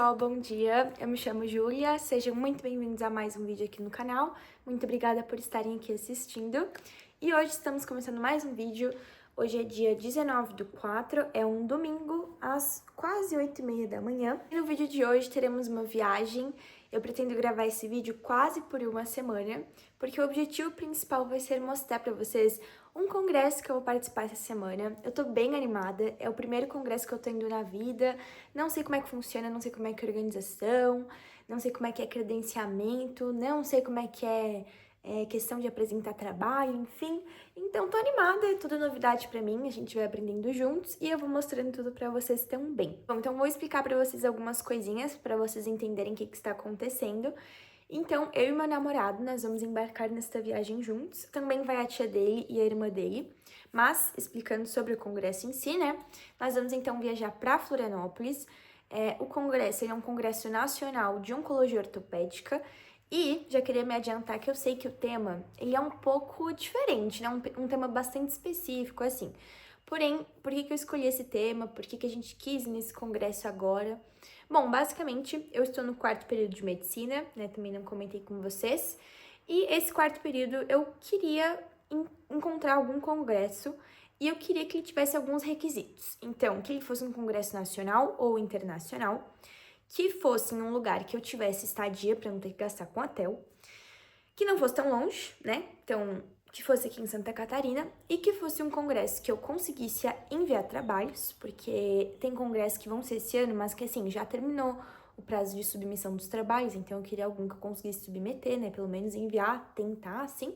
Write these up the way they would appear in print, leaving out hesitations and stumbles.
pessoal, bom dia. Eu me chamo Júlia, sejam muito bem-vindos a mais um vídeo aqui no canal. Muito obrigada por estarem aqui assistindo. E hoje estamos começando mais um vídeo. Hoje é dia 19/4, é um domingo, às quase 8h30 da manhã. E no vídeo de hoje teremos uma viagem. Eu pretendo gravar esse vídeo quase por uma semana, porque o objetivo principal vai ser mostrar para vocês um congresso que eu vou participar essa semana. Eu tô bem animada, é o primeiro congresso que eu tô indo na vida, não sei como é que funciona, não sei como é que é a organização, não sei como é que é credenciamento, não sei como é que é questão de apresentar trabalho, enfim. Então tô animada, é tudo novidade pra mim, a gente vai aprendendo juntos e eu vou mostrando tudo pra vocês também. Bom, então vou explicar pra vocês algumas coisinhas pra vocês entenderem o que está acontecendo. Então, eu e meu namorado, nós vamos embarcar nesta viagem juntos. Também vai a tia dele e a irmã dele. Mas, explicando sobre o congresso em si, né? Nós vamos então viajar para Florianópolis. O congresso ele é um congresso nacional de oncologia ortopédica. E já queria me adiantar que eu sei que o tema ele é um pouco diferente, né? Um tema bastante específico, assim. Porém, por que eu escolhi esse tema? Por que a gente quis ir nesse congresso agora? Bom, basicamente, eu estou no 4º período de medicina, né? Também não comentei com vocês. E esse 4º período, eu queria encontrar algum congresso e eu queria que ele tivesse alguns requisitos. Então, que ele fosse um congresso nacional ou internacional, que fosse em um lugar que eu tivesse estadia para não ter que gastar com hotel, que não fosse tão longe, né? Então, que fosse aqui em Santa Catarina e que fosse um congresso que eu conseguisse enviar trabalhos, porque tem congressos que vão ser esse ano, mas que assim, já terminou o prazo de submissão dos trabalhos, então eu queria algum que eu conseguisse submeter, né? Pelo menos enviar, tentar, assim.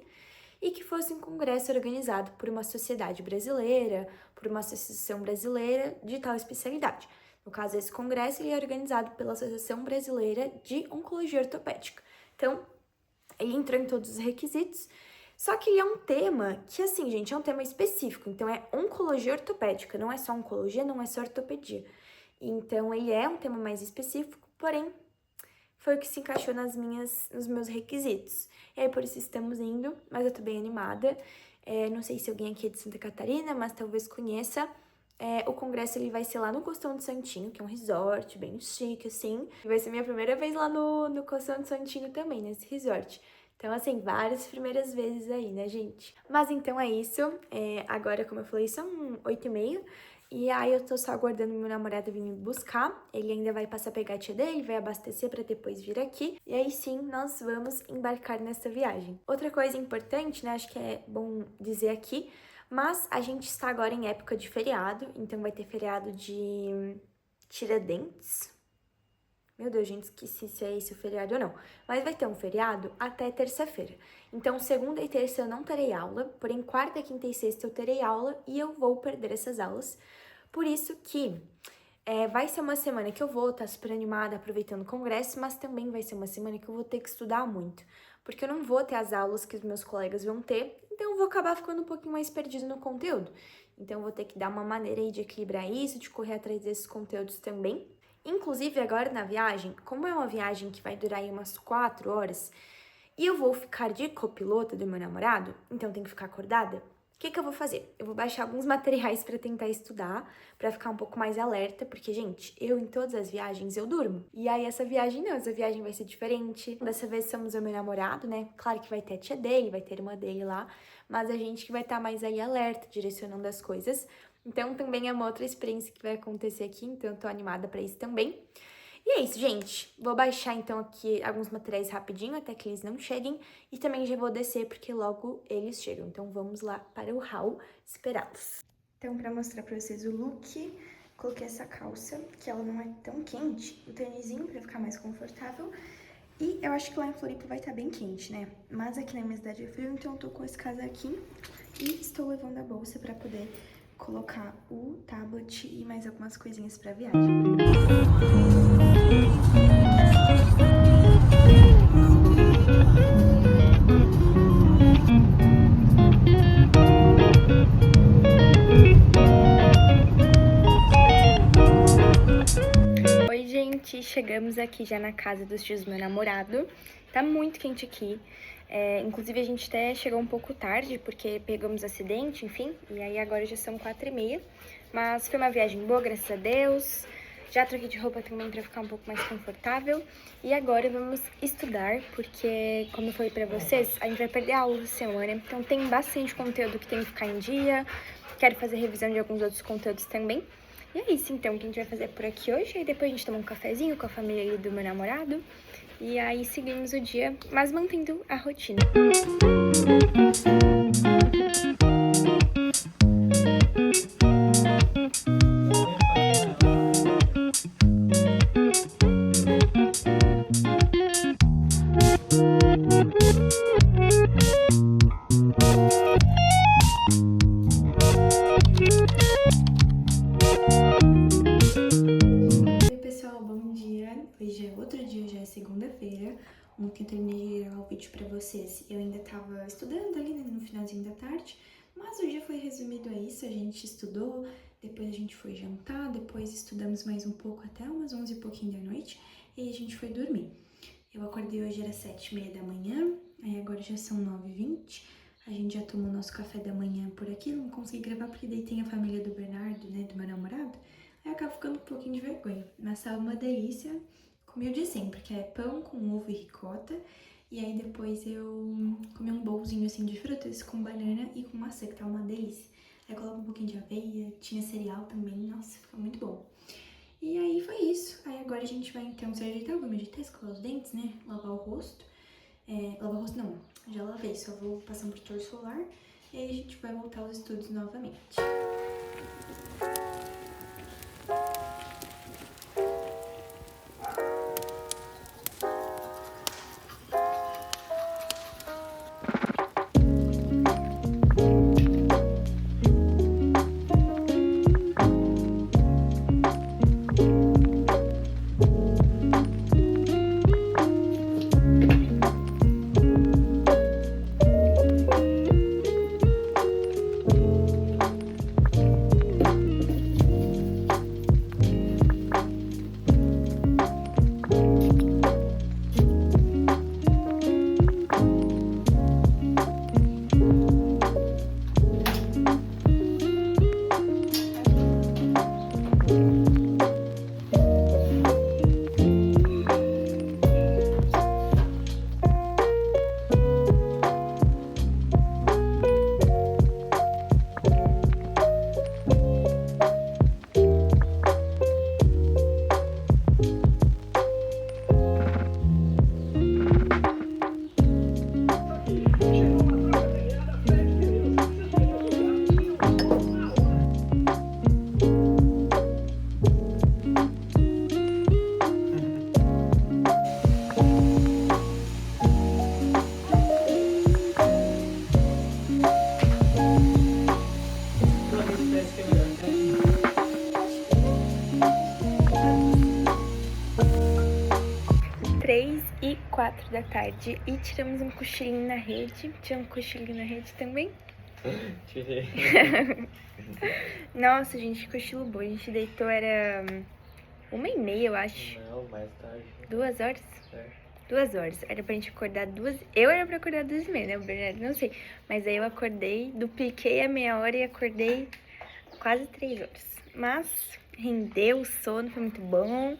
E que fosse um congresso organizado por uma sociedade brasileira, por uma associação brasileira de tal especialidade. No caso, esse congresso ele é organizado pela Associação Brasileira de Oncologia Ortopédica. Então, ele entrou em todos os requisitos, só que ele é um tema que, assim, gente, é um tema específico. Então, é oncologia ortopédica, não é só oncologia, não é só ortopedia. Então, ele é um tema mais específico, porém, foi o que se encaixou nos meus requisitos. E aí, por isso estamos indo, mas eu tô bem animada. Não sei se alguém aqui é de Santa Catarina, mas talvez conheça. O congresso ele vai ser lá no Costão do Santinho, que é um resort bem chique, assim. E vai ser minha primeira vez lá no Costão do Santinho também, nesse resort. Então, assim, várias primeiras vezes aí, né, gente? Mas então é isso. Agora, como eu falei, são 8h30. E aí eu tô só aguardando meu namorado vir me buscar. Ele ainda vai passar a pegar a tia dele, vai abastecer pra depois vir aqui. E aí sim, nós vamos embarcar nessa viagem. Outra coisa importante, né, acho que é bom dizer aqui, mas a gente está agora em época de feriado, então vai ter feriado de Tiradentes. Meu Deus, gente, esqueci se é esse o feriado ou não. Mas vai ter um feriado até terça-feira. Então, segunda e terça eu não terei aula, porém quarta, quinta e sexta eu terei aula e eu vou perder essas aulas. Por isso que vai ser uma semana que eu vou estar super animada, aproveitando o congresso, mas também vai ser uma semana que eu vou ter que estudar muito. Porque eu não vou ter as aulas que os meus colegas vão ter, então eu vou acabar ficando um pouquinho mais perdido no conteúdo. Então, eu vou ter que dar uma maneira aí de equilibrar isso, de correr atrás desses conteúdos também. Inclusive, agora na viagem, como é uma viagem que vai durar aí umas 4 horas, e eu vou ficar de copiloto do meu namorado, então eu tenho que ficar acordada, o que eu vou fazer? Eu vou baixar alguns materiais para tentar estudar, para ficar um pouco mais alerta, porque, gente, eu em todas as viagens eu durmo. E aí essa viagem não, essa viagem vai ser diferente. Dessa vez somos eu e meu namorado, né? Claro que vai ter a tia dele, vai ter a irmã dele lá, mas a gente que vai estar mais aí alerta, direcionando as coisas. Então também é uma outra experiência que vai acontecer aqui, então eu tô animada para isso também. E é isso, gente. Vou baixar, então, aqui alguns materiais rapidinho, até que eles não cheguem. E também já vou descer, porque logo eles chegam. Então, vamos lá para o hall esperá-los. Então, pra mostrar pra vocês o look, coloquei essa calça, que ela não é tão quente. O tênisinho, pra ficar mais confortável. E eu acho que lá em Floripa vai estar bem quente, né? Mas aqui na minha cidade é frio, então eu tô com esse casaquinho. E estou levando a bolsa pra poder colocar o tablet e mais algumas coisinhas pra viagem. Oi, gente, chegamos aqui já na casa dos tios do meu namorado. Tá muito quente aqui. Inclusive, a gente até chegou um pouco tarde, porque pegamos acidente, enfim. E aí, agora já são 4h30. Mas foi uma viagem boa, graças a Deus. Já troquei de roupa também pra ficar um pouco mais confortável. E agora vamos estudar, porque, como eu falei pra vocês, a gente vai perder a aula essa semana. Então tem bastante conteúdo que tem que ficar em dia. Quero fazer revisão de alguns outros conteúdos também. E é isso, então, que a gente vai fazer por aqui hoje. Aí depois a gente toma um cafezinho com a família ali do meu namorado. E aí seguimos o dia, mas mantendo a rotina. Oi pessoal, bom dia. Hoje é outro dia, já é segunda-feira. Ontem eu terminei de gravar o vídeo pra vocês. Eu ainda tava estudando ali, né, no finalzinho da tarde, mas o dia foi resumido a isso. A gente estudou, depois a gente foi jantar, depois estudamos mais um pouco até umas 11 e pouquinho da noite e a gente foi dormir. Eu acordei hoje, era 7h30 da manhã, aí agora já são 9h20. A gente já tomou nosso café da manhã por aqui, não consegui gravar porque daí tem a família do Bernardo, né, do meu namorado. Aí eu acabo ficando com um pouquinho de vergonha, mas tava uma delícia. Comi o de sempre, que é pão com ovo e ricota. E aí depois eu comi um bolzinho assim de frutas com banana e com maçã, que tá uma delícia. Aí coloco um pouquinho de aveia, tinha cereal também, nossa, ficou muito bom. E aí foi isso. Aí agora a gente vai então se ajeitar, vou me ajeitar, escovar os dentes, né, lavar o rosto. Lavar o rosto não, já lavei, só vou passar um protetor solar. E aí a gente vai voltar aos estudos novamente. 3h04 da tarde e tiramos um cochilinho na rede. Tiramos um cochilinho na rede também? Tirei. Nossa, gente, que cochilo bom. A gente deitou, era 1h30, eu acho. Não, mais tarde. 2 horas? É. 2 horas. Era pra gente acordar 2... Eu era pra acordar 2h30, né, o Bernardo? Não sei. Mas aí eu acordei, dupliquei a meia hora e acordei quase 3 horas. Mas rendeu o sono, foi muito bom.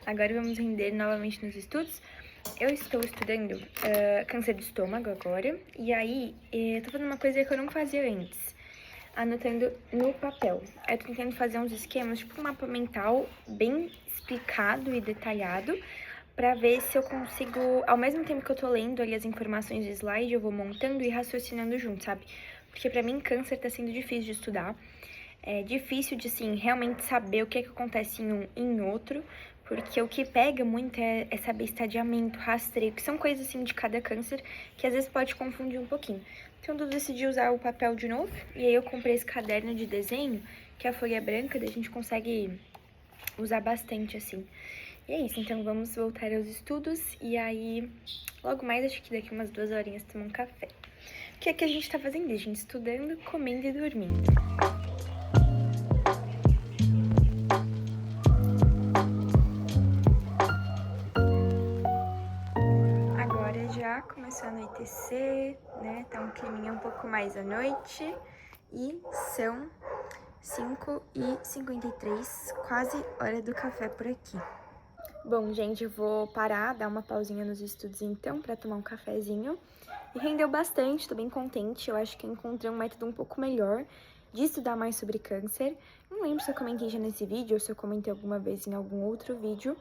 Agora vamos render novamente nos estudos. Eu estou estudando câncer de estômago agora. E aí, eu tô fazendo uma coisa que eu não fazia antes. Anotando no papel. Eu tô tentando fazer uns esquemas, tipo um mapa mental bem explicado e detalhado, pra ver se eu consigo, ao mesmo tempo que eu tô lendo ali as informações do slide, eu vou montando e raciocinando junto, sabe? Porque pra mim câncer tá sendo difícil de estudar. É difícil de, assim, realmente saber o que é que acontece em um e em outro, porque o que pega muito é saber estadiamento, rastreio, que são coisas, assim, de cada câncer, que às vezes pode confundir um pouquinho. Então, eu decidi usar o papel de novo, e aí eu comprei esse caderno de desenho, que é a folha branca, daí a gente consegue usar bastante, assim. E é isso, então vamos voltar aos estudos, e aí, logo mais, acho que daqui umas 2 horinhas, tomar um café. O que é que a gente tá fazendo? A gente estudando, comendo e dormindo. Já começou a anoitecer, né? Tá um climinha um pouco mais à noite. E são 5h53, quase hora do café por aqui. Bom, gente, eu vou parar, dar uma pausinha nos estudos então, pra tomar um cafezinho. E rendeu bastante, tô bem contente. Eu acho que eu encontrei um método um pouco melhor de estudar mais sobre câncer. Não lembro se eu comentei já nesse vídeo ou se eu comentei alguma vez em algum outro vídeo.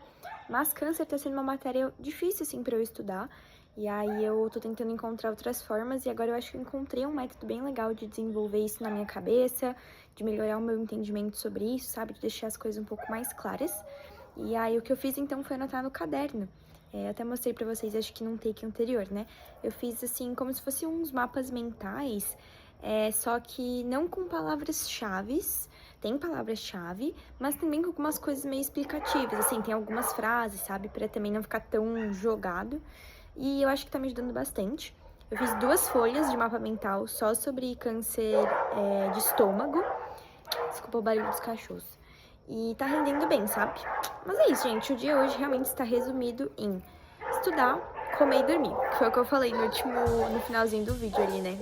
Mas câncer tá sendo uma matéria difícil, assim, pra eu estudar. E aí eu tô tentando encontrar outras formas e agora eu acho que eu encontrei um método bem legal de desenvolver isso na minha cabeça, de melhorar o meu entendimento sobre isso, sabe? De deixar as coisas um pouco mais claras. E aí o que eu fiz então foi anotar no caderno. Até mostrei pra vocês, acho que num take anterior, né? Eu fiz assim, como se fossem uns mapas mentais, só que não com palavras-chave, tem palavra-chave, mas também com algumas coisas meio explicativas, assim, tem algumas frases, sabe? Pra também não ficar tão jogado. E eu acho que tá me ajudando bastante. Eu fiz 2 folhas de mapa mental só sobre câncer de estômago. Desculpa o barulho dos cachorros. E tá rendendo bem, sabe? Mas é isso, gente. O dia hoje realmente está resumido em estudar, comer e dormir. Que foi o que eu falei no finalzinho do vídeo ali, né?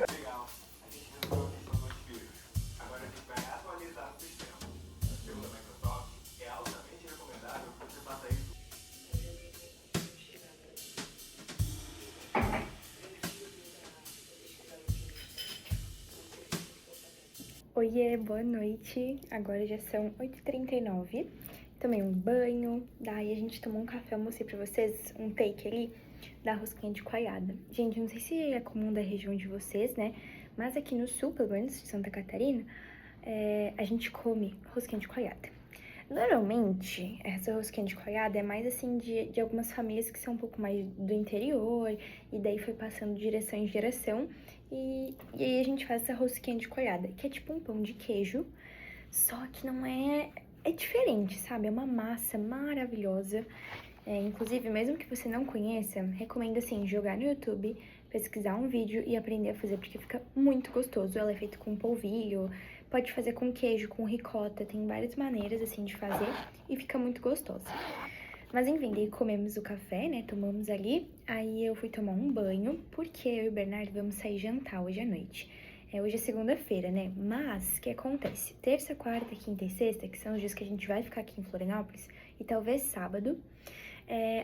Oiê, boa noite. Agora já são 8h39. Tomei um banho, daí a gente tomou um café. Eu mostrei pra vocês um take ali da rosquinha de coalhada. Gente, não sei se é comum da região de vocês, né? Mas aqui no sul, pelo menos de Santa Catarina, a gente come rosquinha de coalhada. Normalmente, essa rosquinha de coalhada é mais assim de algumas famílias que são um pouco mais do interior, e daí foi passando de geração em geração, e aí a gente faz essa rosquinha de coalhada, que é tipo um pão de queijo, só que não é... é diferente, sabe? É uma massa maravilhosa. Inclusive, mesmo que você não conheça, recomendo assim, jogar no YouTube, pesquisar um vídeo e aprender a fazer, porque fica muito gostoso. Ela é feita com polvilho, pode fazer com queijo, com ricota, tem várias maneiras assim de fazer e fica muito gostosa. Mas enfim, daí comemos o café, né, tomamos ali, aí eu fui tomar um banho, porque eu e o Bernardo vamos sair jantar hoje à noite. Hoje é segunda-feira, né, mas o que acontece? Terça, quarta, quinta e sexta, que são os dias que a gente vai ficar aqui em Florianópolis, e talvez sábado,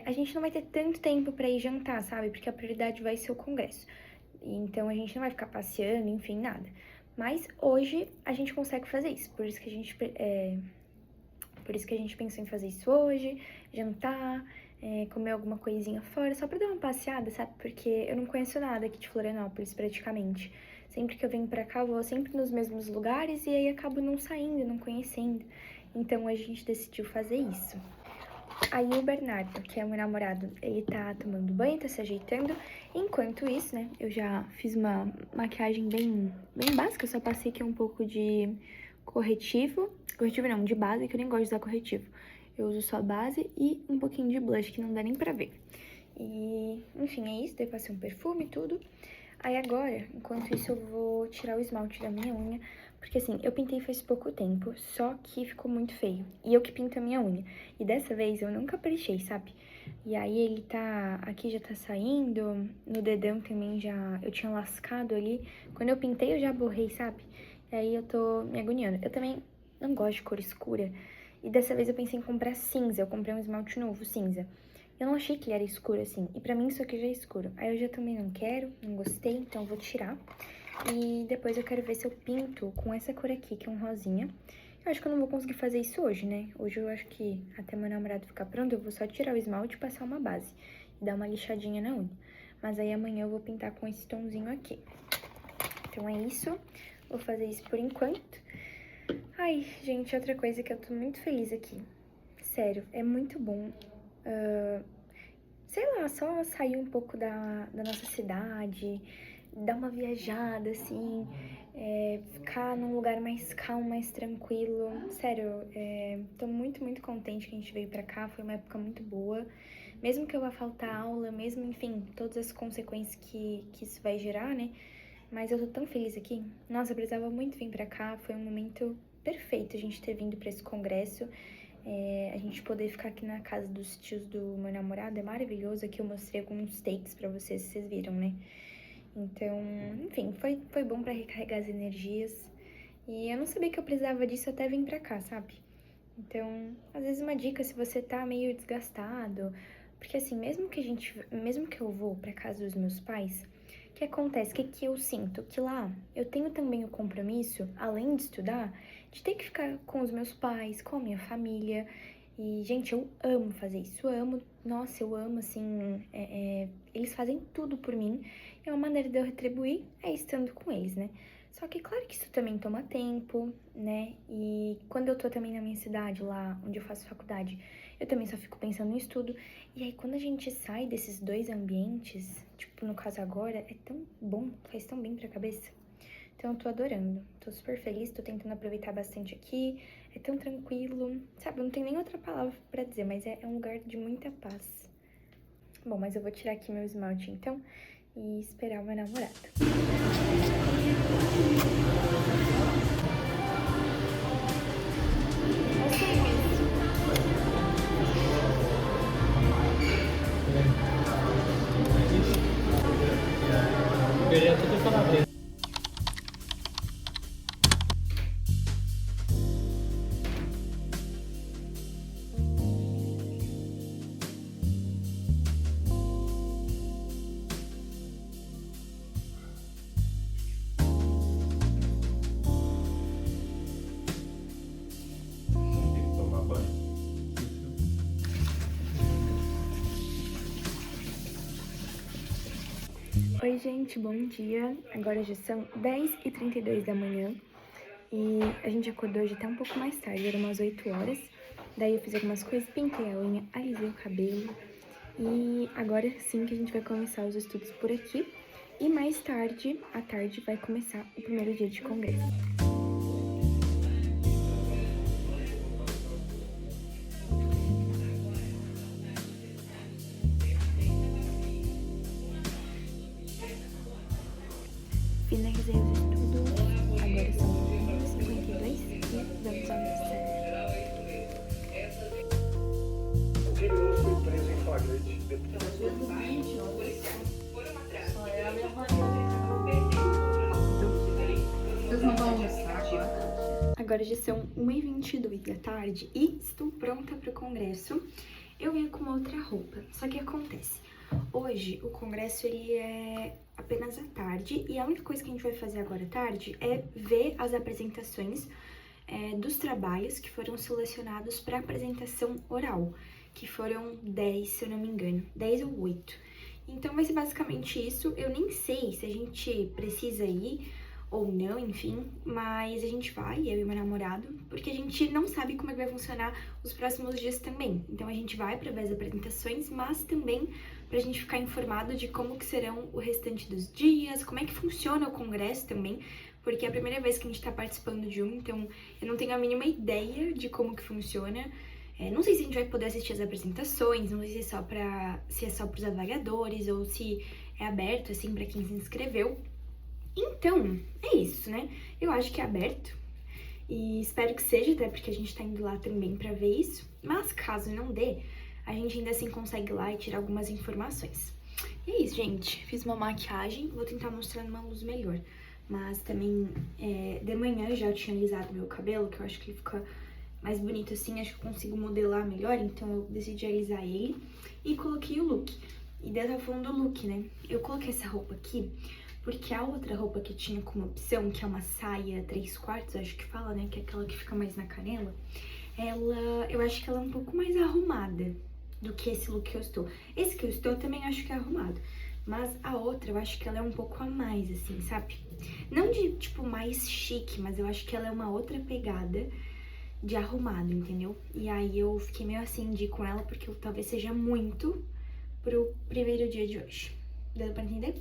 a gente não vai ter tanto tempo pra ir jantar, sabe? Porque a prioridade vai ser o congresso. Então, a gente não vai ficar passeando, enfim, nada. Mas hoje a gente consegue fazer isso. Por isso que a gente pensou em fazer isso hoje, jantar, comer alguma coisinha fora, só pra dar uma passeada, sabe? Porque eu não conheço nada aqui de Florianópolis, praticamente. Sempre que eu venho pra cá, eu vou sempre nos mesmos lugares e aí acabo não saindo, não conhecendo. Então, a gente decidiu fazer isso. Aí o Bernardo, que é o meu namorado, ele tá tomando banho, tá se ajeitando. Enquanto isso, né, eu já fiz uma maquiagem bem básica, eu só passei aqui um pouco de corretivo. Corretivo não, de base, que eu nem gosto de usar corretivo. Eu uso só base e um pouquinho de blush, que não dá nem pra ver. E, enfim, é isso, daí passei um perfume e tudo. Aí agora, enquanto isso, eu vou tirar o esmalte da minha unha, porque assim, eu pintei faz pouco tempo, só que ficou muito feio. E eu que pinto a minha unha. E dessa vez eu não caprichei, sabe? E aí ele tá... aqui já tá saindo, no dedão também já... eu tinha lascado ali. Quando eu pintei eu já borrei, sabe? E aí eu tô me agoniando. Eu também não gosto de cor escura. E dessa vez eu pensei em comprar cinza. Eu comprei um esmalte novo, cinza. Eu não achei que ele era escuro assim, e pra mim isso aqui já é escuro. Aí eu já também não quero, não gostei, então eu vou tirar. E depois eu quero ver se eu pinto com essa cor aqui, que é um rosinha. Eu acho que eu não vou conseguir fazer isso hoje, né? Hoje eu acho que até meu namorado ficar pronto, eu vou só tirar o esmalte e passar uma base. E dar uma lixadinha na unha. Mas aí amanhã eu vou pintar com esse tomzinho aqui. Então é isso, vou fazer isso por enquanto. Ai, gente, outra coisa que eu tô muito feliz aqui. Sério, é muito bom. Sei lá, só sair um pouco da nossa cidade, dar uma viajada, assim, ficar num lugar mais calmo, mais tranquilo. Sério, tô muito, muito contente que a gente veio pra cá, foi uma época muito boa. Mesmo que eu vá faltar aula, mesmo, enfim, todas as consequências que isso vai gerar, né? Mas eu tô tão feliz aqui. Nossa, eu precisava muito vir pra cá, foi um momento perfeito a gente ter vindo pra esse congresso. A gente poder ficar aqui na casa dos tios do meu namorado é maravilhoso. Aqui eu mostrei alguns takes pra vocês viram, né? Então, enfim, foi bom pra recarregar as energias. E eu não sabia que eu precisava disso até vir pra cá, sabe? Então, às vezes uma dica se você tá meio desgastado, porque assim, mesmo que eu vou pra casa dos meus pais, o que acontece? O que que eu sinto? Que lá eu tenho também o compromisso, além de estudar, de ter que ficar com os meus pais, com a minha família. E, gente, eu amo fazer isso, eu amo, nossa, eu amo, assim, eles fazem tudo por mim. E uma maneira de eu retribuir é estando com eles, né? Só que, claro que isso também toma tempo, né? E quando eu tô também na minha cidade, lá onde eu faço faculdade, eu também só fico pensando no estudo. E aí, quando a gente sai desses dois ambientes, tipo, no caso agora, é tão bom, faz tão bem pra cabeça. Então, eu tô adorando, tô super feliz, tô tentando aproveitar bastante aqui, é tão tranquilo, sabe? Eu não tenho nem outra palavra pra dizer, mas é um lugar de muita paz. Bom, mas eu vou tirar aqui meu esmalte, então, e esperar o meu namorado. Queria tudo falar bem. Oi, gente, bom dia. Agora já são 10h32 da manhã e a gente acordou hoje até um pouco mais tarde, eram umas 8 horas. Daí eu fiz algumas coisas, pintei a unha, alisei o cabelo e agora sim que a gente vai começar os estudos por aqui. E mais tarde, à tarde, vai começar o primeiro dia de congresso. Finalizei os estudos, agora são 11h52 e vamos almoçar. O criminoso foi preso em flagrante depois. Vocês não vão almoçar agora? Agora já são 1h22 da tarde e estou pronta para o congresso. Eu ia com uma outra roupa, só que acontece. Hoje o congresso ele é apenas à tarde e a única coisa que a gente vai fazer agora à tarde é ver as apresentações dos trabalhos que foram selecionados para apresentação oral, que foram 10, se eu não me engano, 10 ou 8. Então vai ser basicamente isso. Eu nem sei se a gente precisa ir ou não, enfim, mas a gente vai, eu e meu namorado, porque a gente não sabe como é que vai funcionar os próximos dias também. Então a gente vai para ver as apresentações, mas também pra gente ficar informado de como que serão o restante dos dias, como é que funciona o congresso também, porque é a primeira vez que a gente tá participando de um, então eu não tenho a mínima ideia de como que funciona. Não sei se a gente vai poder assistir as apresentações, não sei se é só pros avaliadores ou se é aberto, assim, pra quem se inscreveu. Então, é isso, né? Eu acho que é aberto e espero que seja, até porque a gente tá indo lá também pra ver isso. Mas caso não dê, a gente ainda assim consegue ir lá e tirar algumas informações. E é isso, gente. Fiz uma maquiagem, vou tentar mostrar numa luz melhor. Mas também, de manhã já eu tinha alisado meu cabelo, que eu acho que ele fica mais bonito assim, acho que eu consigo modelar melhor, então eu decidi alisar ele e coloquei o look. E daí eu tava falando do look, né? Eu coloquei essa roupa aqui porque a outra roupa que tinha como opção, que é uma saia 3/4, acho que fala, né? Que é aquela que fica mais na canela. Eu acho que ela é um pouco mais arrumada do que esse look que eu estou. Esse que eu estou eu também acho que é arrumado. Mas a outra, eu acho que ela é um pouco a mais, assim, sabe? Não de, tipo, mais chique, mas eu acho que ela é uma outra pegada de arrumado, entendeu? E aí eu fiquei meio assim de ir com ela, porque talvez seja muito pro primeiro dia de hoje. Deu pra entender?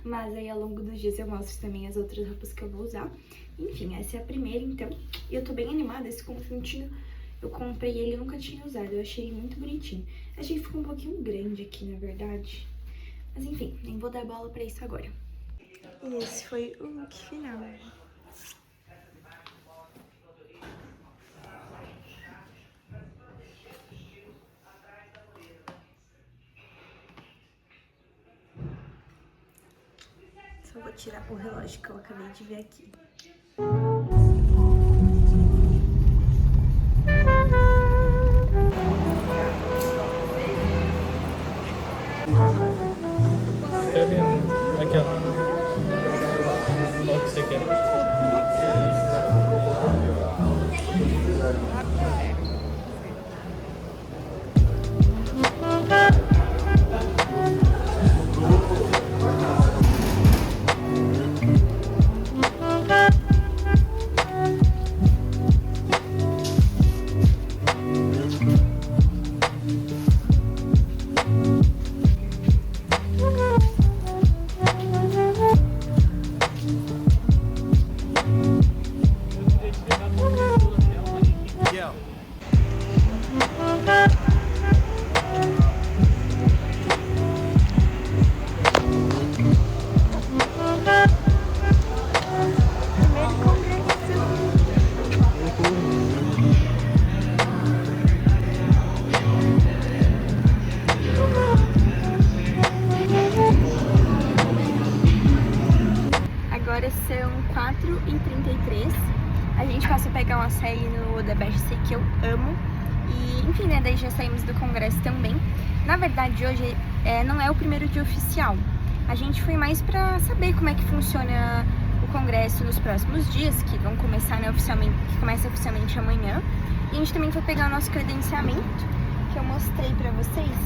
Mas aí ao longo dos dias eu mostro também as outras roupas que eu vou usar. Enfim, essa é a primeira, então. E eu tô bem animada, esse conjuntinho eu comprei ele e nunca tinha usado. Eu achei ele muito bonitinho. Achei que ficou um pouquinho grande aqui, na verdade. Mas enfim, nem vou dar bola pra isso agora. E esse foi o look final. Só vou tirar o relógio que eu acabei de ver aqui. Escreve um. Aqui, ó. Qual que você quer? Agora são 4h33. A gente passou a pegar um açaí no The Best Steak, que eu amo. E, enfim, né, daí já saímos do congresso também. Na verdade, hoje não é o primeiro dia oficial. A gente foi mais pra saber como é que funciona o congresso nos próximos dias, que vão começar, né, que começa oficialmente amanhã. E a gente também foi pegar o nosso credenciamento, que eu mostrei pra vocês.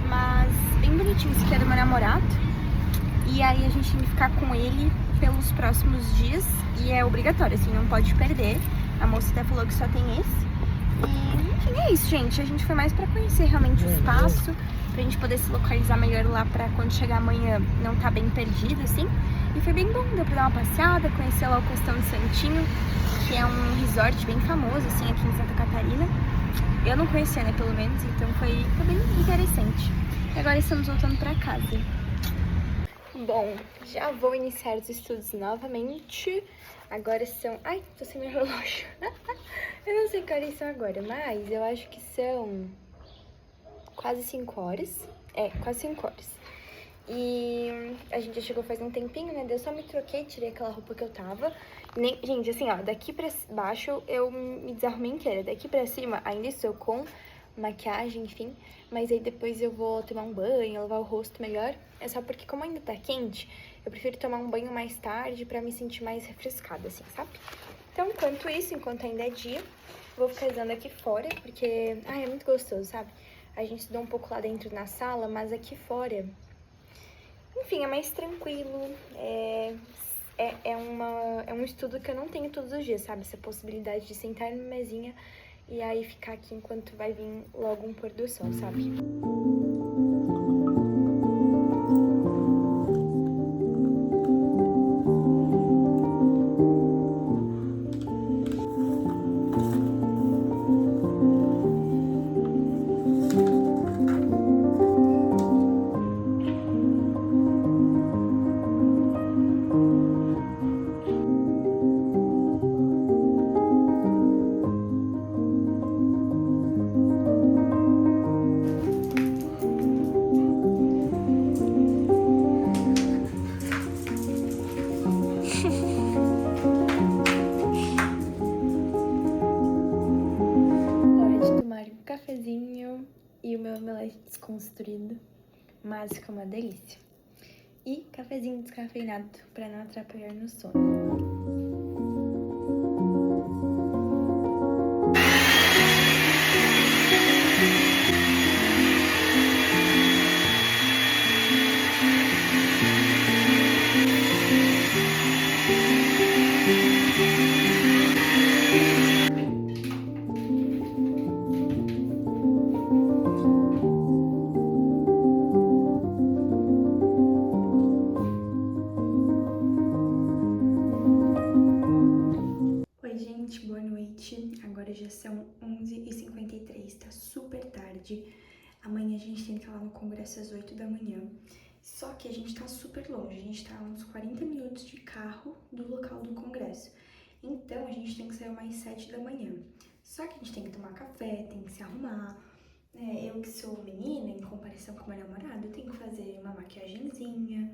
Mas bem bonitinho, esse aqui é do meu namorado. E aí a gente tem que ficar com ele pelos próximos dias e é obrigatório, assim, não pode perder. A moça até falou que só tem esse. E, enfim, é isso, gente. A gente foi mais pra conhecer realmente o espaço, pra gente poder se localizar melhor lá pra quando chegar amanhã não tá bem perdido, assim. E foi bem bom, deu pra dar uma passeada, conhecer lá o Costão de Santinho, que é um resort bem famoso, assim, aqui em Santa Catarina. Eu não conhecia, né, pelo menos, então foi bem interessante. E agora estamos voltando pra casa. Bom, já vou iniciar os estudos novamente. Agora são... Ai, tô sem meu relógio. Eu não sei que horas são agora, mas eu acho que são quase 5 horas. É, quase 5 horas. E a gente já chegou faz um tempinho, né? Eu só me troquei, tirei aquela roupa que eu tava. Gente, assim, ó, daqui pra baixo eu me desarrumei inteira. Daqui pra cima ainda estou com maquiagem, enfim. Mas aí depois eu vou tomar um banho, lavar o rosto melhor. É só porque como ainda tá quente, eu prefiro tomar um banho mais tarde pra me sentir mais refrescada, assim, sabe? Então, enquanto isso, enquanto ainda é dia, vou ficar usando aqui fora, porque, ai, é muito gostoso, sabe? A gente estudou um pouco lá dentro na sala, mas aqui fora, enfim, é mais tranquilo, é um estudo que eu não tenho todos os dias, sabe? Essa possibilidade de sentar numa mesinha e aí ficar aqui enquanto vai vir logo um pôr do sol, sabe? Cafezinho e o meu omelete desconstruído, mas fica uma delícia. E cafezinho descafeinado para não atrapalhar no sono. Boa noite, agora já são 11h53, tá super tarde. Amanhã a gente tem que estar lá no congresso às 8 da manhã. Só que a gente tá super longe, a gente tá a uns 40 minutos de carro do local do congresso. Então a gente tem que sair mais 7 da manhã. Só que a gente tem que tomar café, tem que se arrumar. Eu que sou menina, em comparação com meu namorado, eu tenho que fazer uma maquiagenzinha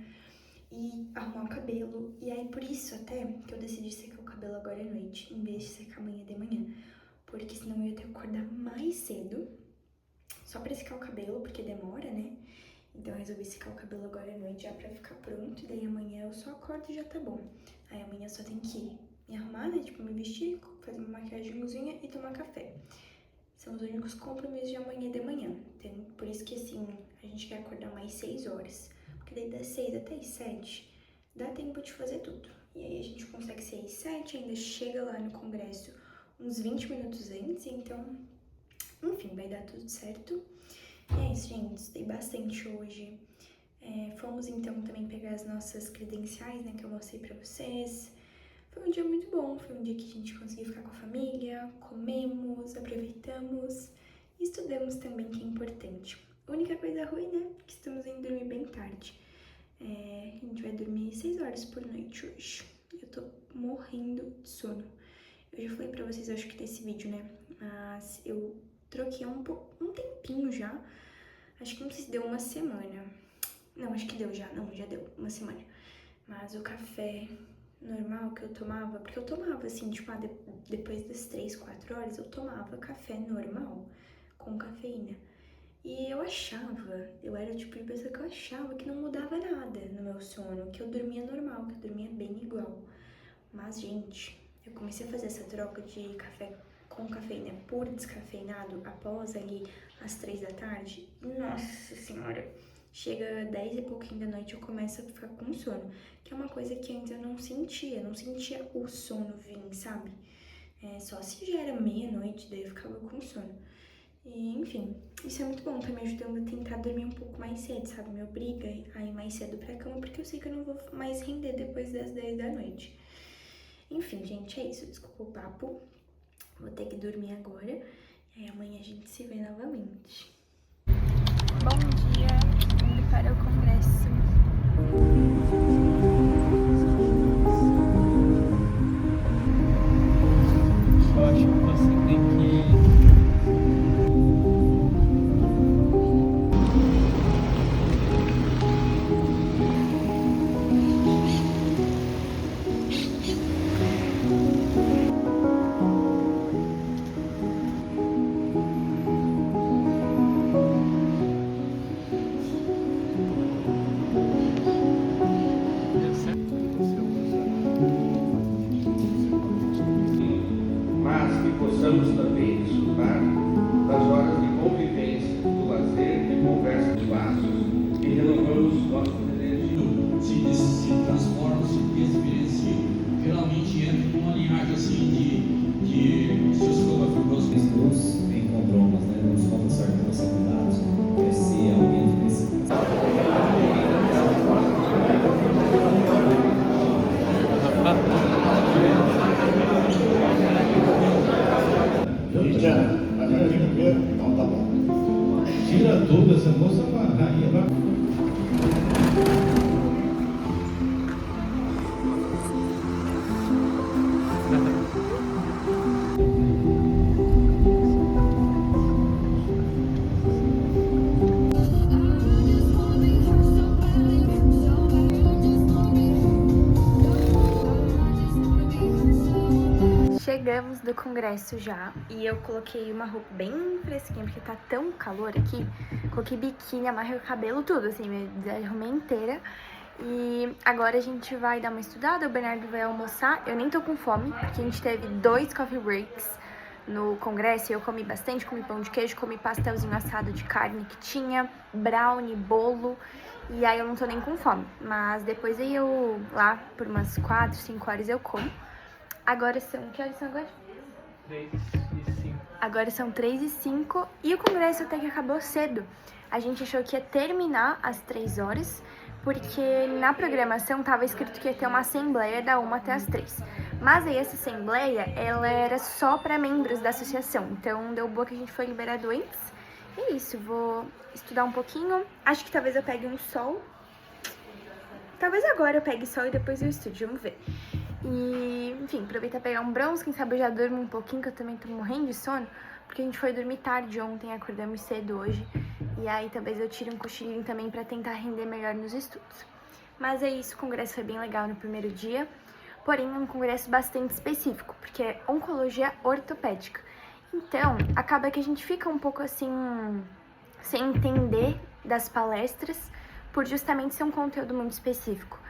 e arrumar o cabelo. E aí, por isso até que eu decidi secar o cabelo agora à noite, em vez de secar amanhã de manhã. Porque senão eu ia ter que acordar mais cedo, só pra secar o cabelo, porque demora, né? Então eu resolvi secar o cabelo agora à noite já pra ficar pronto, e daí amanhã eu só acordo e já tá bom. Aí amanhã só tem que me arrumar, né, tipo, me vestir, fazer uma maquiagemzinha e tomar café. São os únicos compromissos de amanhã de manhã. Então, por isso que, assim, a gente quer acordar mais 6 horas. Porque daí das 6 até as 7, dá tempo de fazer tudo. E aí a gente consegue ser às 7, ainda chega lá no congresso uns 20 minutos antes. Então, enfim, vai dar tudo certo. E é isso, gente. Estudei bastante hoje. Fomos, então, também pegar as nossas credenciais, né, que eu mostrei pra vocês. Foi um dia muito bom, foi um dia que a gente conseguiu ficar com a família, comemos, aproveitamos e estudamos também, que é importante. A única coisa ruim, né, é que estamos indo dormir bem tarde. A gente vai dormir 6 horas por noite hoje. Eu tô morrendo de sono. Eu já falei pra vocês, acho que desse vídeo, né, mas eu troquei um tempinho já. Acho que não sei se deu uma semana. Não, acho que deu já, não, já deu uma semana. Mas o café normal que eu tomava, porque eu tomava assim, tipo, depois das 3, 4 horas, eu tomava café normal, com cafeína. E eu era o tipo de pessoa que eu achava que não mudava nada no meu sono, que eu dormia normal, que eu dormia bem igual. Mas, gente, eu comecei a fazer essa troca de café com cafeína puro descafeinado após ali as 3 da tarde. Nossa senhora! Chega 10 e pouquinho da noite, eu começo a ficar com sono. Que é uma coisa que antes eu não sentia o sono vir, sabe? Só se já era meia-noite, daí eu ficava com sono. E, enfim, isso é muito bom, tá me ajudando a tentar dormir um pouco mais cedo, sabe? Me obriga a ir mais cedo pra cama, porque eu sei que eu não vou mais render depois das 10 da noite. Enfim, gente, é isso. Desculpa o papo. Vou ter que dormir agora. E amanhã a gente se vê novamente. Bom dia, indo para o congresso. Eu acho que você tem que... Mas que possamos também desfrutar das horas de convivência, do lazer e conversa de laços que renovamos nossos desejos. Se transformam, se experienciam, geralmente entra numa linhagem assim de sociológicos. Nos encontrou, mas né, nos conta certo que você cuidados, esse aumento desse. Cristiano, a gente primeiro? Então tá bom. Tira toda essa moça para rainha lá. Chegamos do congresso já, e eu coloquei uma roupa bem fresquinha, porque tá tão calor aqui. Coloquei biquíni, amarrei o cabelo, tudo, assim, me arrumei inteira. E agora a gente vai dar uma estudada, o Bernardo vai almoçar. Eu nem tô com fome, porque a gente teve 2 coffee breaks no congresso e eu comi bastante, comi pão de queijo, comi pastelzinho assado de carne que tinha, brownie, bolo. E aí eu não tô nem com fome, mas depois aí eu, lá por umas 4, 5 horas eu como. Agora são... Que horas são agora? 3 e 5. Agora são 3 e 5 e o congresso até que acabou cedo. A gente achou que ia terminar às 3 horas, porque na programação tava escrito que ia ter uma assembleia da 1 até as 3. Mas aí essa assembleia, ela era só para membros da associação. Então deu boa que a gente foi liberado antes. E é isso, vou estudar um pouquinho. Acho que talvez eu pegue um sol. Talvez agora eu pegue sol e depois eu estude, vamos ver. E, enfim, aproveitar pegar um bronze, quem sabe eu já durmo um pouquinho, que eu também tô morrendo de sono, porque a gente foi dormir tarde ontem, acordamos cedo hoje, e aí talvez eu tire um cochilinho também pra tentar render melhor nos estudos. Mas é isso, o congresso foi bem legal no primeiro dia, porém é um congresso bastante específico, porque é oncologia ortopédica. Então, acaba que a gente fica um pouco assim, sem entender das palestras, por justamente ser um conteúdo muito específico.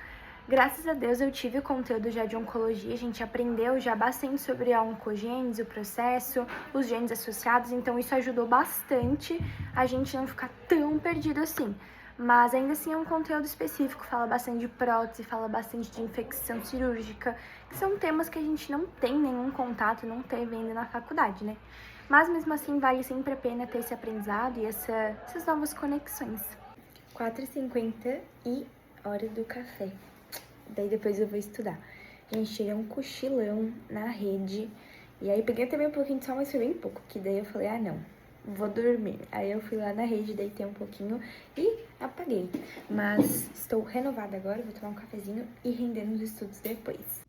Graças a Deus eu tive o conteúdo já de oncologia, a gente aprendeu já bastante sobre a oncogênese, o processo, os genes associados, então isso ajudou bastante a gente não ficar tão perdido assim. Mas ainda assim é um conteúdo específico, fala bastante de prótese, fala bastante de infecção cirúrgica, que são temas que a gente não tem nenhum contato, não teve ainda na faculdade, né? Mas mesmo assim vale sempre a pena ter esse aprendizado e essas novas conexões. 4h50 e hora do café. Daí depois eu vou estudar. A gente tirou um cochilão na rede. E aí peguei também um pouquinho de sol, mas foi bem pouco. Que daí eu falei, não, vou dormir. Aí eu fui lá na rede, deitei um pouquinho e apaguei. Mas estou renovada agora, vou tomar um cafezinho e render nos estudos depois.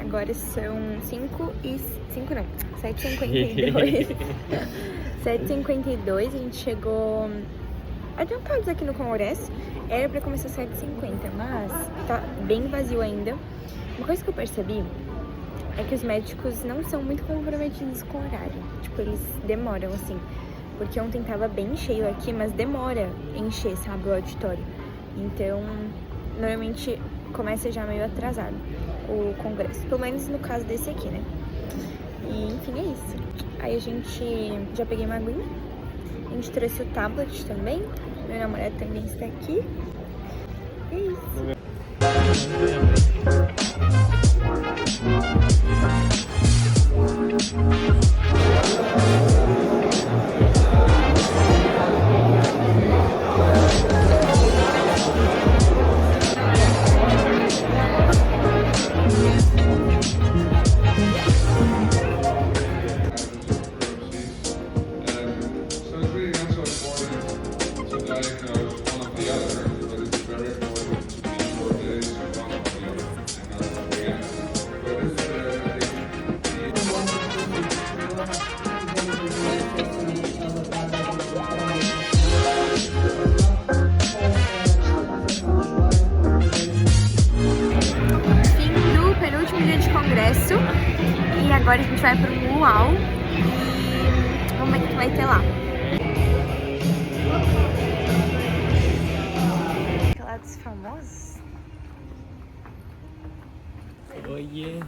Agora são 7h52. 7h52, a gente chegou adiantados aqui no congresso. Era pra começar às 7h50, mas tá bem vazio ainda. Uma coisa que eu percebi é que os médicos não são muito comprometidos com o horário. Tipo, eles demoram, assim. Porque ontem tava bem cheio aqui, mas demora encher, sabe, o auditório. Então, normalmente começa já meio atrasado o congresso. Pelo menos no caso desse aqui, né? E, enfim, é isso. Aí a gente... Já peguei uma aguinha. A gente trouxe o tablet também. Meu namorado também está aqui. É isso. E agora a gente vai pro Luau e vamos ver o que vai ter lá. Lá dos famosos. Oiê!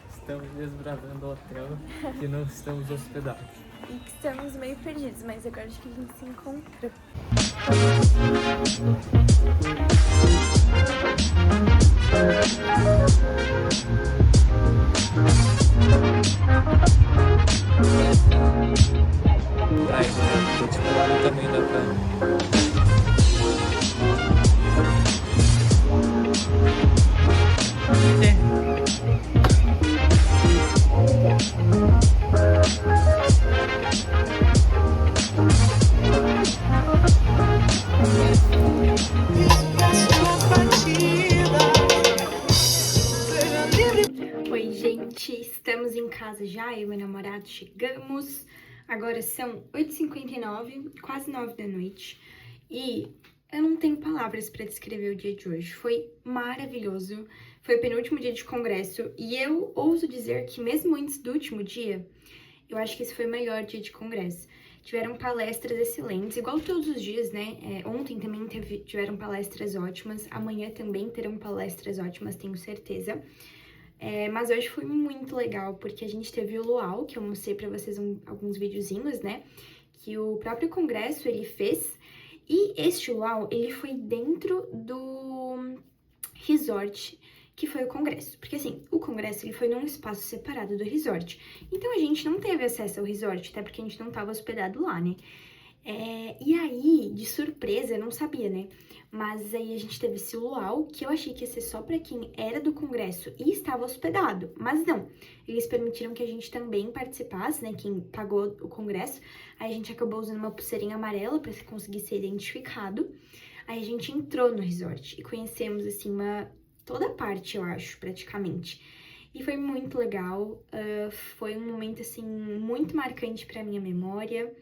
Estamos desbravando o hotel e não estamos hospedados. E que estamos meio perdidos, mas agora acho que a gente se encontrou. Ai, vou te falar também da praia. Oi, gente, estamos em casa já, eu e meu namorado chegamos. Agora são 8h59, quase 9 da noite. E eu não tenho palavras para descrever o dia de hoje. Foi maravilhoso. Foi o penúltimo dia de congresso. E eu ouso dizer que mesmo antes do último dia, eu acho que esse foi o melhor dia de congresso. Tiveram palestras excelentes, igual todos os dias, né? Ontem também tiveram palestras ótimas. Amanhã também terão palestras ótimas, tenho certeza. Mas hoje foi muito legal, porque a gente teve o Luau, que eu mostrei pra vocês alguns videozinhos, né? Que o próprio congresso, ele fez. E este Luau, ele foi dentro do resort que foi o congresso. Porque, assim, o congresso, ele foi num espaço separado do resort. Então, a gente não teve acesso ao resort, até porque a gente não tava hospedado lá, né? E aí, de surpresa, eu não sabia, né? Mas aí a gente teve esse luau, que eu achei que ia ser só pra quem era do congresso e estava hospedado. Mas não, eles permitiram que a gente também participasse, né? Quem pagou o congresso. Aí a gente acabou usando uma pulseirinha amarela pra conseguir ser identificado. Aí a gente entrou no resort e conhecemos, assim, toda a parte, eu acho, praticamente. E foi muito legal, foi um momento, assim, muito marcante pra minha memória.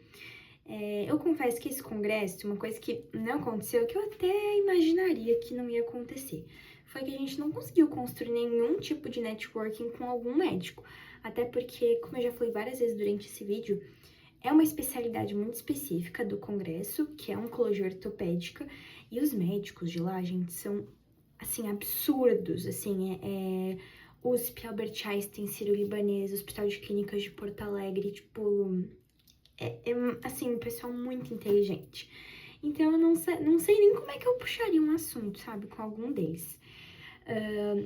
Eu confesso que esse congresso, uma coisa que não aconteceu, que eu até imaginaria que não ia acontecer, foi que a gente não conseguiu construir nenhum tipo de networking com algum médico. Até porque, como eu já falei várias vezes durante esse vídeo, é uma especialidade muito específica do congresso, que é oncologia ortopédica, e os médicos de lá, gente, são, assim, absurdos, assim, USP, Albert Einstein, Sírio-Libanês, Hospital de Clínicas de Porto Alegre, tipo, assim, um pessoal muito inteligente. Então, eu não sei nem como é que eu puxaria um assunto, sabe, com algum deles.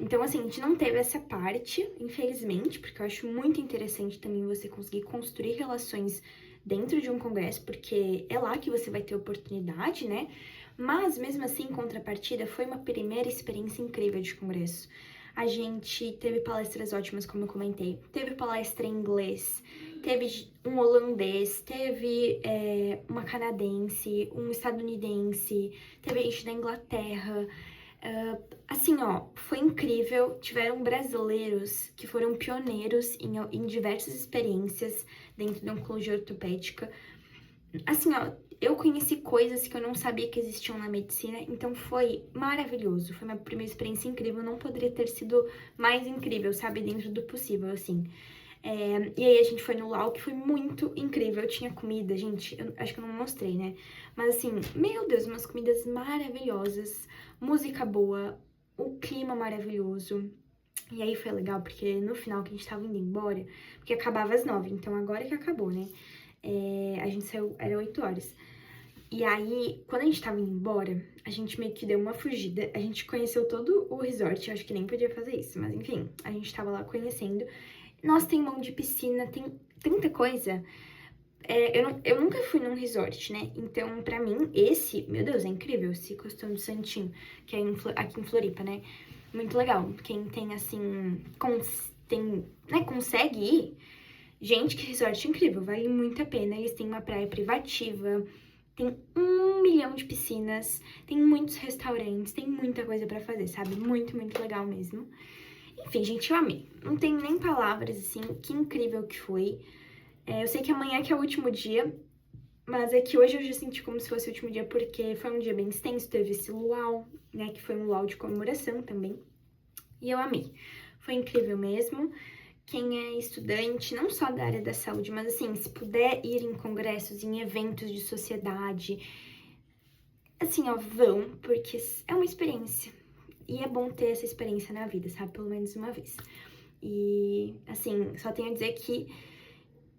Então, assim, a gente não teve essa parte, infelizmente, porque eu acho muito interessante também você conseguir construir relações dentro de um congresso, porque é lá que você vai ter oportunidade, né? Mas, mesmo assim, em contrapartida, foi uma primeira experiência incrível de congresso. A gente teve palestras ótimas, como eu comentei. Teve palestra em inglês, teve um holandês, teve uma canadense, um estadunidense, teve gente da Inglaterra. Assim, ó, foi incrível. Tiveram brasileiros que foram pioneiros em diversas experiências dentro da oncologia ortopédica. Assim, ó, eu conheci coisas que eu não sabia que existiam na medicina, então foi maravilhoso. Foi uma primeira experiência incrível, não poderia ter sido mais incrível, sabe? Dentro do possível, assim. E aí a gente foi no luau, que foi muito incrível. Tinha comida, gente, eu acho que eu não mostrei, né? Mas assim, meu Deus, umas comidas maravilhosas, música boa, o clima maravilhoso. E aí foi legal, porque no final que a gente tava indo embora, porque acabava às 9, então agora que acabou, né? A gente saiu, era 8 horas. E aí, quando a gente tava indo embora, a gente meio que deu uma fugida. A gente conheceu todo o resort, eu acho que nem podia fazer isso, mas enfim, a gente tava lá conhecendo. Nossa, tem um monte de piscina, tem tanta coisa. Eu nunca fui num resort, né? Então, pra mim, meu Deus, é incrível, esse Costão do Santinho, que é aqui em Floripa, né? Muito legal. Quem tem, assim, consegue ir, gente, que resort incrível, vale muito a pena. Eles têm uma praia privativa, tem 1 milhão de piscinas, tem muitos restaurantes, tem muita coisa pra fazer, sabe? Muito, muito legal mesmo. Enfim, gente, eu amei. Não tenho nem palavras, assim, que incrível que foi. Eu sei que amanhã que é o último dia, mas é que hoje eu já senti como se fosse o último dia, porque foi um dia bem extenso, teve esse luau, né, que foi um luau de comemoração também. E eu amei. Foi incrível mesmo. Quem é estudante, não só da área da saúde, mas assim, se puder ir em congressos, em eventos de sociedade, assim, ó, vão, porque é uma experiência. E é bom ter essa experiência na vida, sabe? Pelo menos uma vez. E, assim, só tenho a dizer que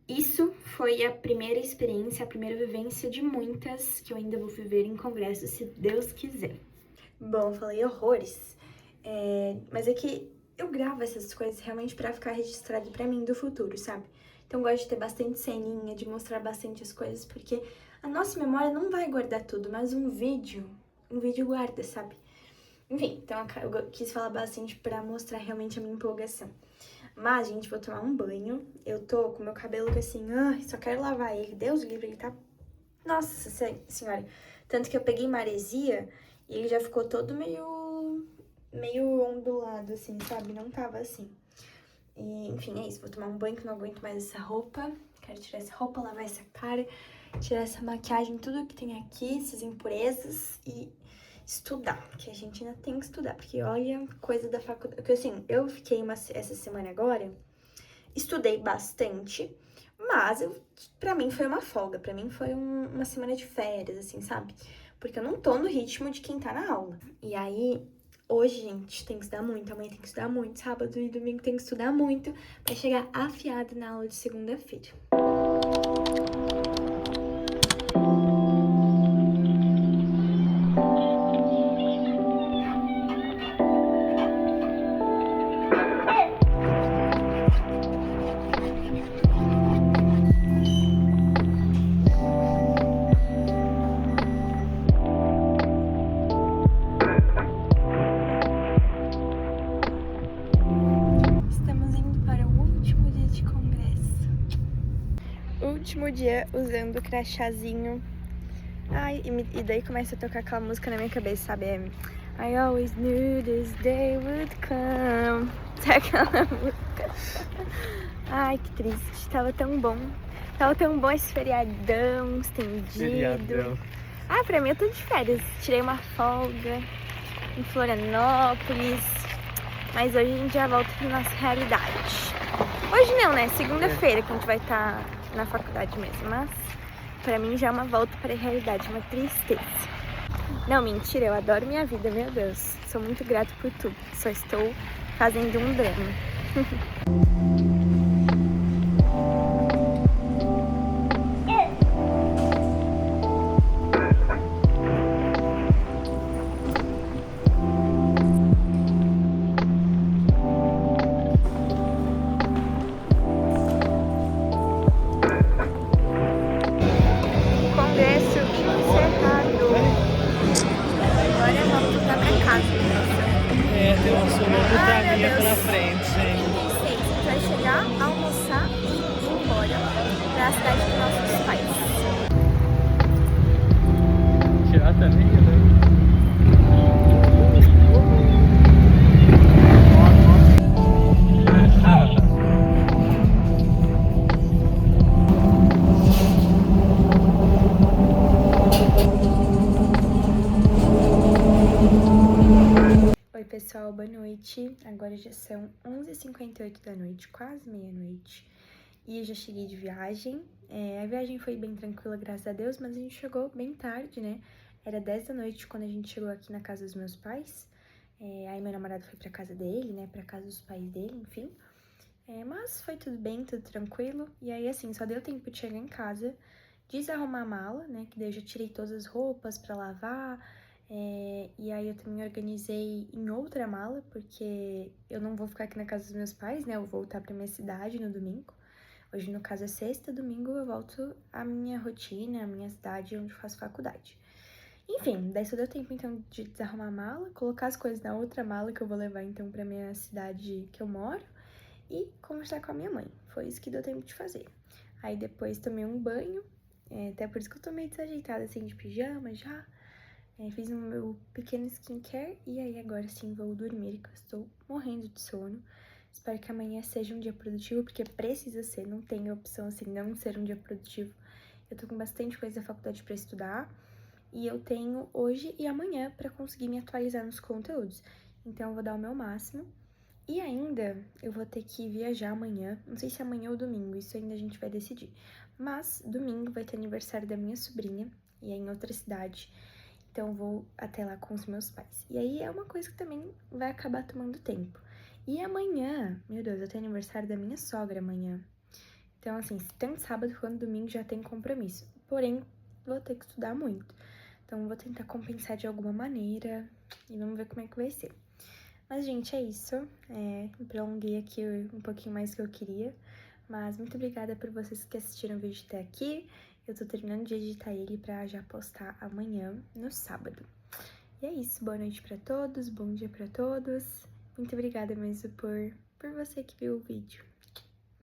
isso foi a primeira experiência, a primeira vivência de muitas que eu ainda vou viver em congressos, se Deus quiser. Bom, falei horrores, mas é que eu gravo essas coisas realmente pra ficar registrado pra mim do futuro, sabe? Então eu gosto de ter bastante ceninha, de mostrar bastante as coisas, porque a nossa memória não vai guardar tudo, mas um vídeo guarda, sabe? Enfim, então eu quis falar bastante pra mostrar realmente a minha empolgação. Mas, gente, vou tomar um banho. Eu tô com meu cabelo que assim, só quero lavar ele. Deus livre, ele tá... Nossa senhora. Tanto que eu peguei maresia e ele já ficou todo meio ondulado, assim, sabe? Não tava assim. E, enfim, é isso. Vou tomar um banho que não aguento mais essa roupa. Quero tirar essa roupa, lavar essa cara, tirar essa maquiagem, tudo que tem aqui, essas impurezas e estudar, que a gente ainda tem que estudar, porque olha, coisa da faculdade, porque assim, eu fiquei essa semana agora, estudei bastante, mas pra mim foi uma folga, pra mim foi uma semana de férias, assim, sabe? Porque eu não tô no ritmo de quem tá na aula. E aí, hoje, gente, tem que estudar muito, amanhã tem que estudar muito, sábado e domingo tem que estudar muito, pra chegar afiada na aula de segunda-feira. último dia usando o crachazinho. Ai, e daí começa a tocar aquela música na minha cabeça, sabe? I always knew this day would come. Sabe aquela música? Ai, que triste. Tava tão bom. Tava tão bom esse feriadão estendido. Ah, pra mim eu tô de férias. Tirei uma folga em Florianópolis. Mas hoje a gente já volta pra nossa realidade. Hoje não, né? Segunda-feira que a gente vai estar na faculdade mesmo. Mas pra mim já é uma volta para a realidade, uma tristeza. Não, mentira, eu adoro minha vida, meu Deus. Sou muito grata por tudo. Só estou fazendo um drama. Tem uma sono pra mim pela frente, gente. A gente vai chegar, almoçar e ir embora pra cidade dos nossos pais. Tirar também, né? Oi pessoal, boa noite. Agora já são 11h58 da noite, quase meia-noite. E eu já cheguei de viagem. A viagem foi bem tranquila, graças a Deus, mas a gente chegou bem tarde, né? Era 10 da noite quando a gente chegou aqui na casa dos meus pais. Aí meu namorado foi pra casa dele, né? Pra casa dos pais dele, enfim. Mas foi tudo bem, tudo tranquilo. E aí, assim, só deu tempo de chegar em casa, desarrumar a mala, né? Que daí eu já tirei todas as roupas pra lavar. E aí eu também organizei em outra mala, porque eu não vou ficar aqui na casa dos meus pais, né? Eu vou voltar pra minha cidade no domingo. Hoje, no caso, é sexta, domingo eu volto à minha rotina, à minha cidade, onde eu faço faculdade. Enfim, daí só deu tempo, então, de desarrumar a mala, colocar as coisas na outra mala que eu vou levar, então, pra minha cidade que eu moro e conversar com a minha mãe. Foi isso que deu tempo de fazer. Aí depois tomei um banho, até por isso que eu tô meio desajeitada, assim, de pijama já. Fiz o meu pequeno skincare e aí agora sim vou dormir, que eu estou morrendo de sono. Espero que amanhã seja um dia produtivo, porque precisa ser, não tem opção assim, não ser um dia produtivo. Eu tô com bastante coisa da faculdade pra estudar e eu tenho hoje e amanhã pra conseguir me atualizar nos conteúdos. Então eu vou dar o meu máximo. E ainda eu vou ter que viajar amanhã, não sei se amanhã ou domingo, isso ainda a gente vai decidir. Mas domingo vai ter aniversário da minha sobrinha e é em outra cidade. Então, eu vou até lá com os meus pais. E aí, é uma coisa que também vai acabar tomando tempo. E amanhã, meu Deus, eu tenho aniversário da minha sogra amanhã. Então, assim, tanto sábado quanto domingo já tem compromisso. Porém, vou ter que estudar muito. Então, vou tentar compensar de alguma maneira e vamos ver como é que vai ser. Mas, gente, é isso. Me prolonguei aqui um pouquinho mais do que eu queria. Mas muito obrigada por vocês que assistiram o vídeo até aqui. Eu tô terminando de editar ele pra já postar amanhã, no sábado. E é isso, boa noite pra todos, bom dia pra todos. Muito obrigada mesmo por você que viu o vídeo.